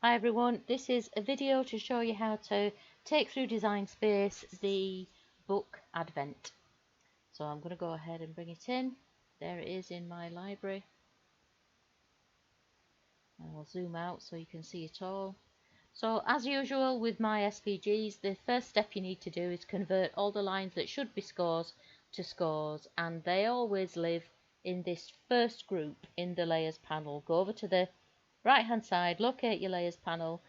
Hi everyone, this is a video to show you how to take through Design Space the book Advent. So I'm going to go ahead and bring it in. There it is in my library. I'll zoom out so you can see it all. So as usual with my SVGs, the first step you need to do is convert all the lines that should be scores to scores, and they always live in this first group in the Layers panel. Go over to the right hand side, locate your Layers panel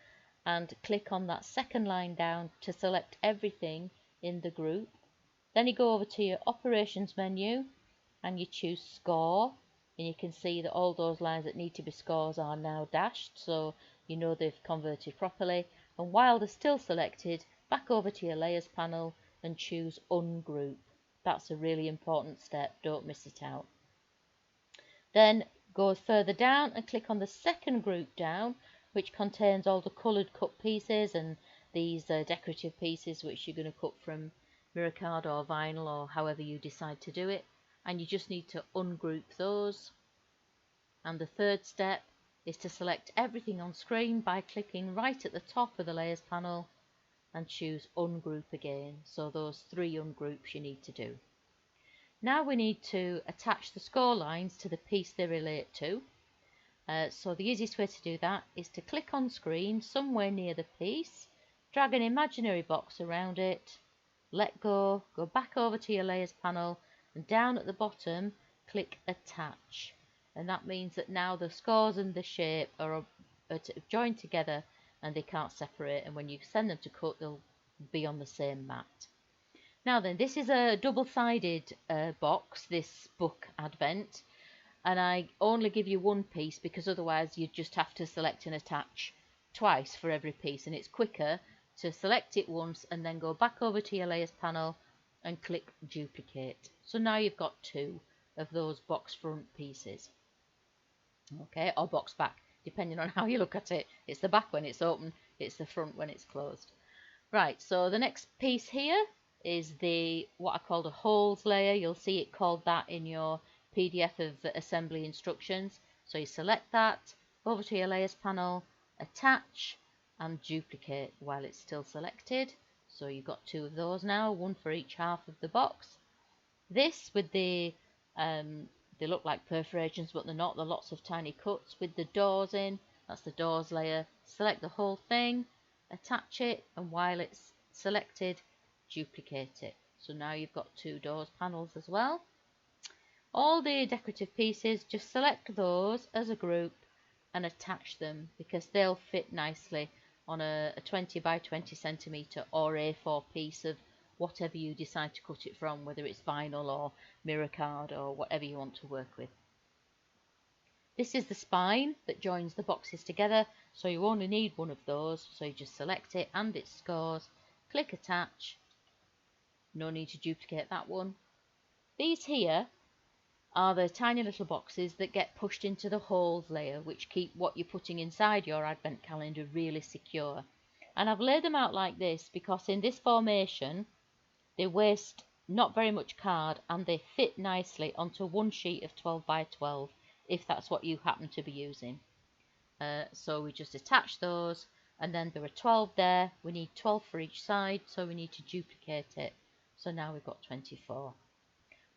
and click on that second line down to select everything in the group. Then you go over to your operations menu and you choose score, and you can see that all those lines that need to be scores are now dashed, so you know they've converted properly. And while they're still selected, back over to your layers panel and choose ungroup. That's a really important step, don't miss it out. Then go further down and click on the second group down, which contains all the coloured cut pieces and these decorative pieces which you're going to cut from mirror card or vinyl or however you decide to do it, and you just need to ungroup those. And the third step is to select everything on screen by clicking right at the top of the layers panel and choose ungroup again. So those three ungroups you need to do. Now we need to attach the score lines to the piece they relate to. So the easiest way to do that is to click on screen somewhere near the piece, drag an imaginary box around it, let go, go back over to your layers panel, and down at the bottom click attach. And that means that now the scores and the shape are joined together and they can't separate, and when you send them to cut they'll be on the same mat. Now then, this is a double-sided box, this book Advent, and I only give you one piece because otherwise you'd just have to select and attach twice for every piece, and it's quicker to select it once and then go back over to your layers panel and click duplicate. So now you've got two of those box front pieces, okay, or box back, depending on how you look at it. It's the back when it's open, it's the front when it's closed. Right, so the next piece here is the what I called a holes layer. You'll see it called that in your PDF of assembly instructions. So you select that, over to your layers panel, attach and duplicate while it's still selected. So you've got two of those now, one for each half of the box. This with the they look like perforations but they're not, they're lots of tiny cuts with the doors in. That's the doors layer. Select the whole thing, attach it, and while it's selected, duplicate it. So now you've got two doors panels as well. All the decorative pieces, just select those as a group and attach them because they'll fit nicely on a 20 by 20 centimeter or A4 piece of whatever you decide to cut it from, whether it's vinyl or mirror card or whatever you want to work with. This is the spine that joins the boxes together, so you only need one of those, so you just select it and its scores, click attach, no need to duplicate that one. These here are the tiny little boxes that get pushed into the holes layer, which keep what you're putting inside your advent calendar really secure. And I've laid them out like this because in this formation they waste not very much card and they fit nicely onto one sheet of 12 by 12 if that's what you happen to be using. So we just attach those, and then there are 12 there. We need 12 for each side, so we need to duplicate it. So now we've got 24.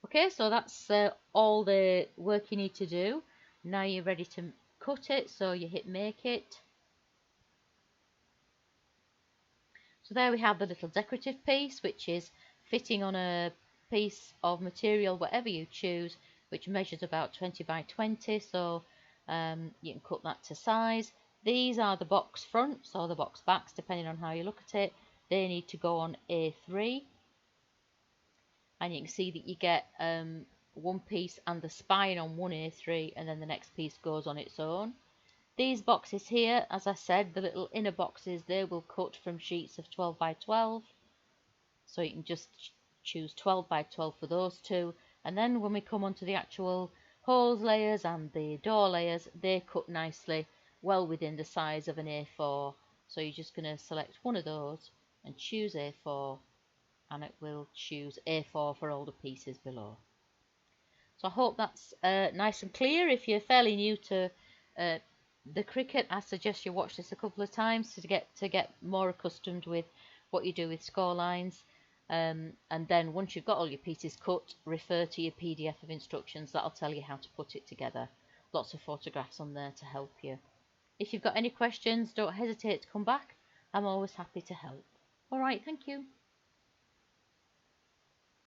Okay, so that's all the work you need to do. Now you're ready to cut it, so you hit make it. So there we have the little decorative piece, which is fitting on a piece of material, whatever you choose, which measures about 20 by 20, so you can cut that to size. These are the box fronts or the box backs, depending on how you look at it. They need to go on A3, and you can see that you get one piece and the spine on one A3, and then the next piece goes on its own. These boxes here, as I said, the little inner boxes, they will cut from sheets of 12 by 12. So you can just choose 12 by 12 for those two. And then when we come onto the actual holes layers and the door layers, they cut nicely, well within the size of an A4. So you're just going to select one of those and choose A4, and it will choose A4 for all the pieces below. So I hope that's nice and clear. If you're fairly new to The cricket, I suggest you watch this a couple of times to get more accustomed with what you do with score lines. And then once you've got all your pieces cut, refer to your PDF of instructions. That'll tell you how to put it together. Lots of photographs on there to help you. If you've got any questions, don't hesitate to come back. I'm always happy to help. All right, thank you.